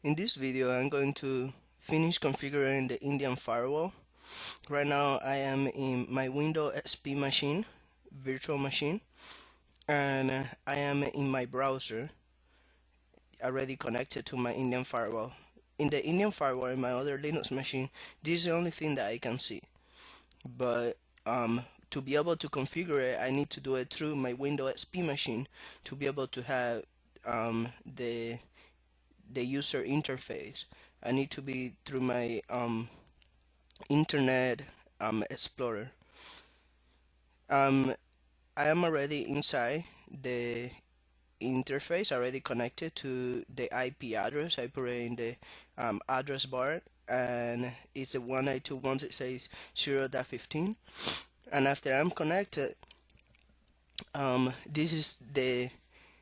In this video, I'm going to finish configuring the Indian firewall. Right now, I am in my Windows XP machine, virtual machine, and I am in my browser, already connected to my Indian firewall. In the Indian firewall, in my other Linux machine, this is the only thing that I can see. But to be able to configure it, I need to do it through my Windows XP machine to be able to have the user interface. I need to be through my Internet Explorer. Um, I am already inside the interface, already connected to the IP address. I put it in the address bar, and it's a 192.168.0.15. And after I'm connected, this is the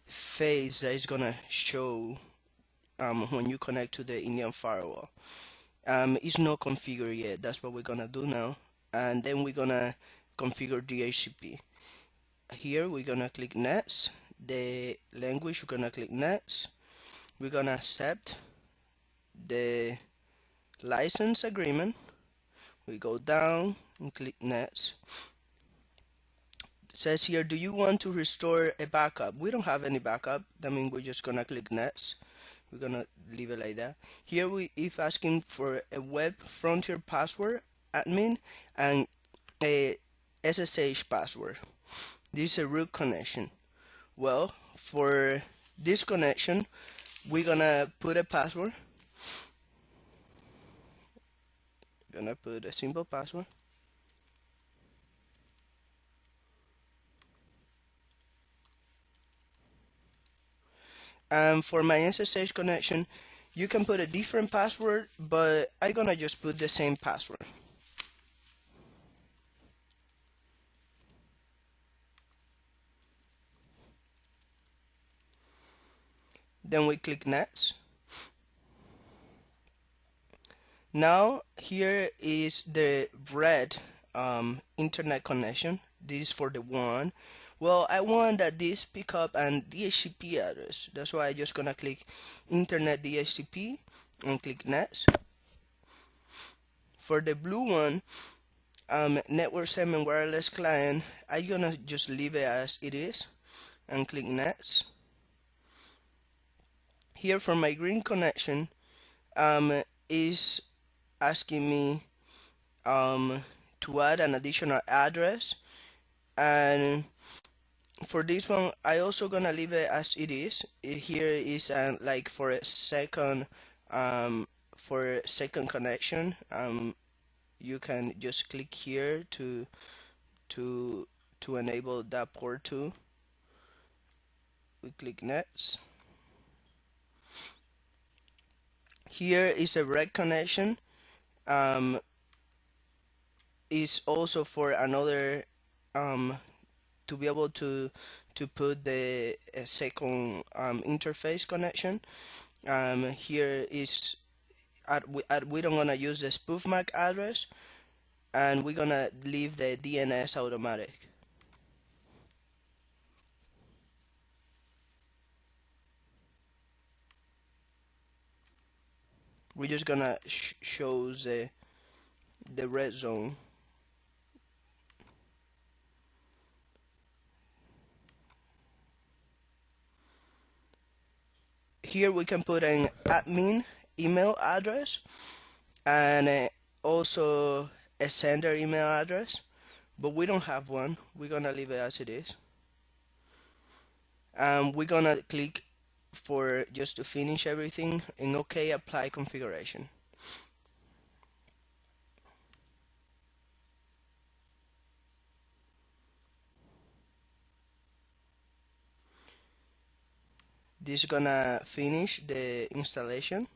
face that is gonna show when you connect to the Indian firewall. It's not configured yet. That's what we're gonna do now, and then we're gonna configure DHCP. Here we're gonna click next. The language, we're gonna click next. We're gonna accept the license agreement. We go down and click next. It says here, do you want to restore a backup? We don't have any backup. That means we're just gonna click next. We're gonna leave it like that. Here if asking for a web frontier password admin and a SSH password. This is a root connection. Well, for this connection, we're gonna put a password. Gonna put a simple password. And for my SSH connection, you can put a different password, but I'm gonna just put the same password. Then we click next. Now here is the red internet connection. This is for the one. Well, I want that this pick up an DHCP address. That's why I just gonna click internet DHCP and click next. For the blue one, network segment wireless client, I'm gonna just leave it as it is and click next. Here for my green connection, is asking me to add an additional address, and for this one I also gonna leave it as it is. Here is like for a second connection. You can just click here to enable that port too. We click next. Here is a red connection. Is also for another to be able to put the second interface connection. Here is we don't gonna use the spoof MAC address, and we're gonna leave the DNS automatic. We're just gonna show the red zone. Here we can put an admin email address and also a sender email address, but we don't have one. We're gonna leave it as it is. We're gonna click for just to finish everything and OK, apply configuration. This is gonna finish the installation,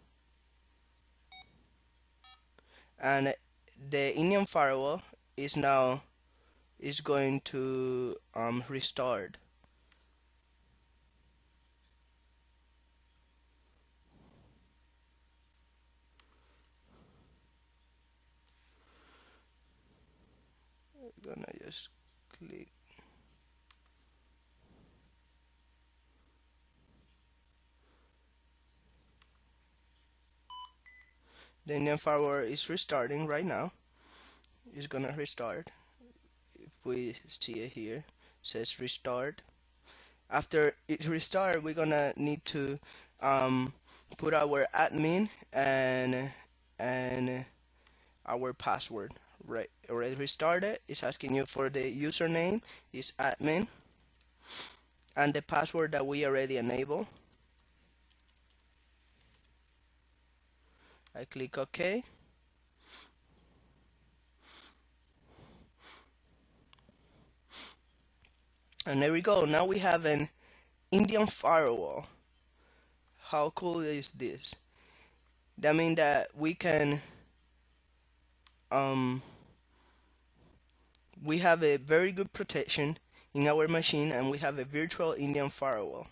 and the Indian firewall is now going to restart. Gonna just click. The Indian firewall is restarting right now. It's gonna restart. If we see it here, it says restart. After it restart, we're gonna need to put our admin and our password. Right, already restarted. It's asking you for the username is admin and the password that we already enable. I click OK. And there we go. Now we have an Indian firewall. How cool is this? That means that um, we have a very good protection in our machine, and we have a virtual Indian firewall.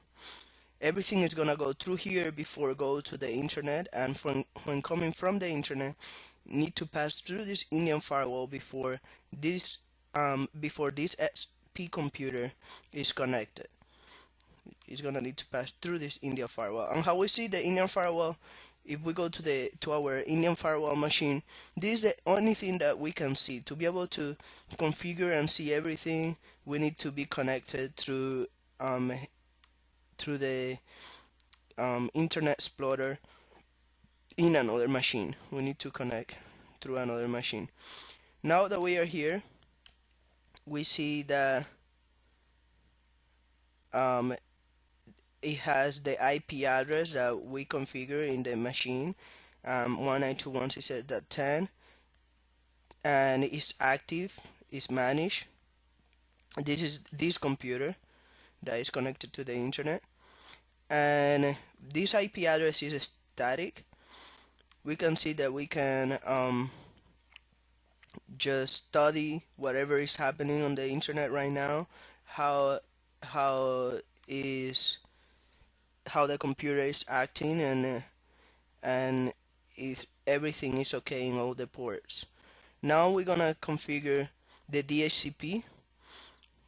Everything is gonna go through here before go to the internet, and when coming from the internet, need to pass through this Indian firewall before this SP computer is connected. It's gonna need to pass through this Indian firewall. And how we see the Indian firewall, if we go to our Indian firewall machine, this is the only thing that we can see. To be able to configure and see everything, we need to be connected through the Internet Explorer in another machine. We need to connect through another machine. Now that we are here, we see that it has the IP address that we configure in the machine, 192.168.10, and it's active, it's managed. This is this computer that is connected to the internet, and this IP address is static. We can see that we can just study whatever is happening on the internet right now, how how is how the computer is acting, and if everything is okay in all the ports. Now we're gonna configure the DHCP.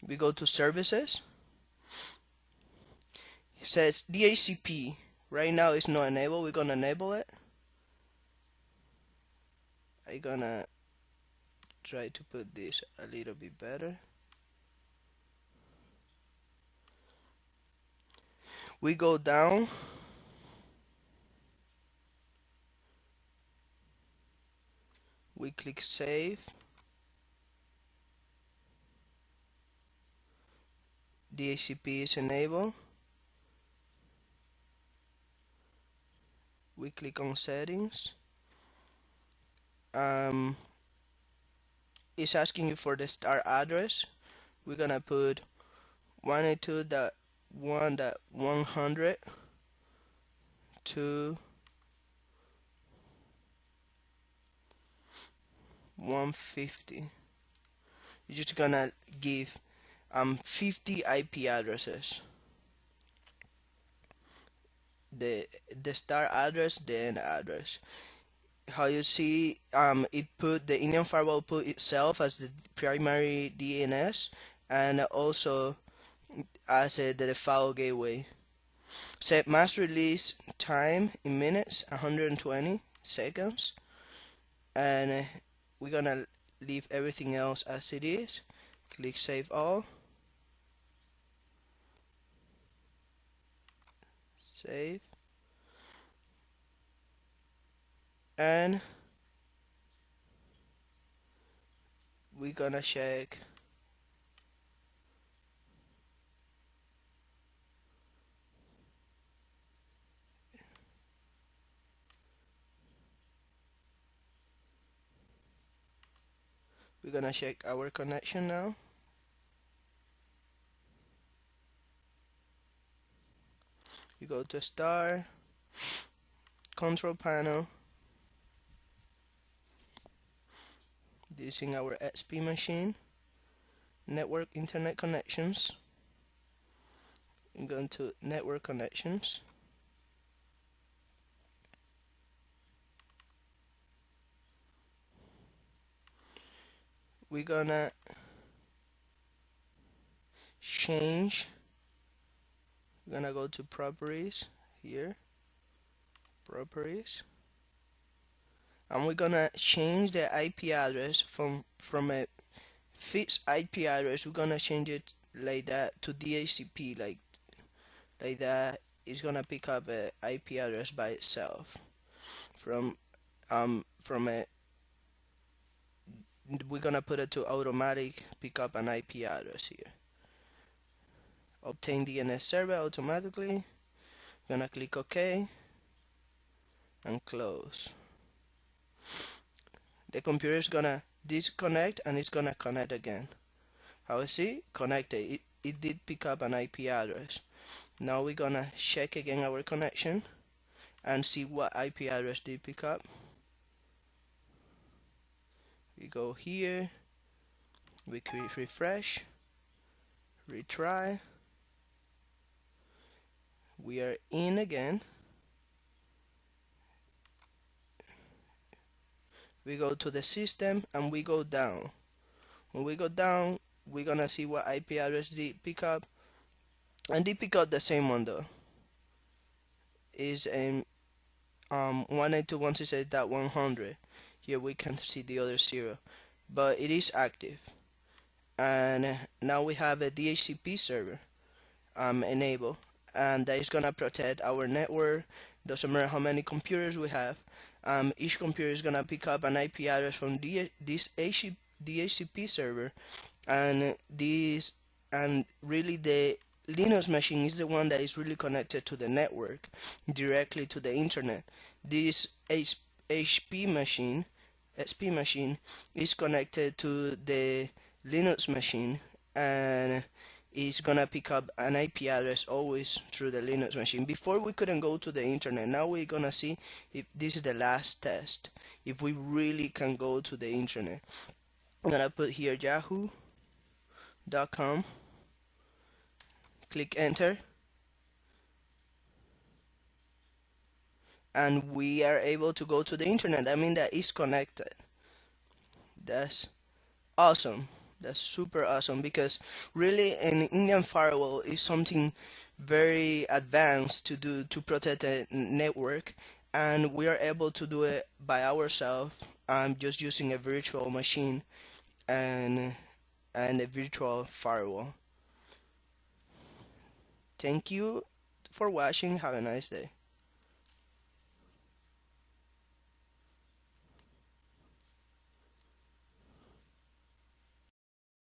We go to services. It says DHCP. Right now it's not enabled. We're gonna enable it. I'm gonna try to put this a little bit better. We go down. We click save. DHCP is enabled. We click on settings. It's asking you for the start address. We're gonna put 192.1.100 to 150. You're just gonna give 50 IP addresses. The start address, the end address. How you see, it put the Indian firewall put itself as the primary DNS, and also as the default gateway. Set mass release time in minutes, 120 seconds, and we're gonna leave everything else as it is. Click save all. Save. And we're gonna check our connection now. You go to start, control panel. This is in our XP machine. Network internet connections. I'm going to network connections. We're gonna change. We're gonna go to properties here. Properties. and we're gonna change the IP address from a fixed IP address. We're gonna change it like that to DHCP, like that. It's gonna pick up a IP address by itself from a we're gonna put it to automatic pick up an IP address here. Obtain DNS server automatically. Gonna click OK and close. The computer is gonna disconnect and it's gonna connect again. How is it connected? It did pick up an IP address. Now we're gonna check again our connection and see what IP address did pick up. We go here, we click refresh, retry, we are in again, we go to the system and we go down. When we go down, we're gonna see what IP address did pick up, and they pick up the same one though. Is 192.168.100. Here we can see the other 0, but it is active. And now we have a DHCP server enabled, and that is gonna protect our network. Doesn't matter how many computers we have. Each computer is gonna pick up an IP address from this DHCP server, and really the Linux machine is the one that is really connected to the network directly to the internet. This HP machine XP machine is connected to the Linux machine, and is gonna pick up an IP address always through the Linux machine. Before we couldn't go to the internet. Now we're gonna see if this is the last test, if we really can go to the internet. I'm gonna put here yahoo.com, click enter, and we are able to go to the internet. I mean that is connected. That's awesome. That's super awesome, because really an Indian firewall is something very advanced to do to protect a network, and we are able to do it by ourselves, just using a virtual machine and a virtual firewall. Thank you for watching. Have a nice day.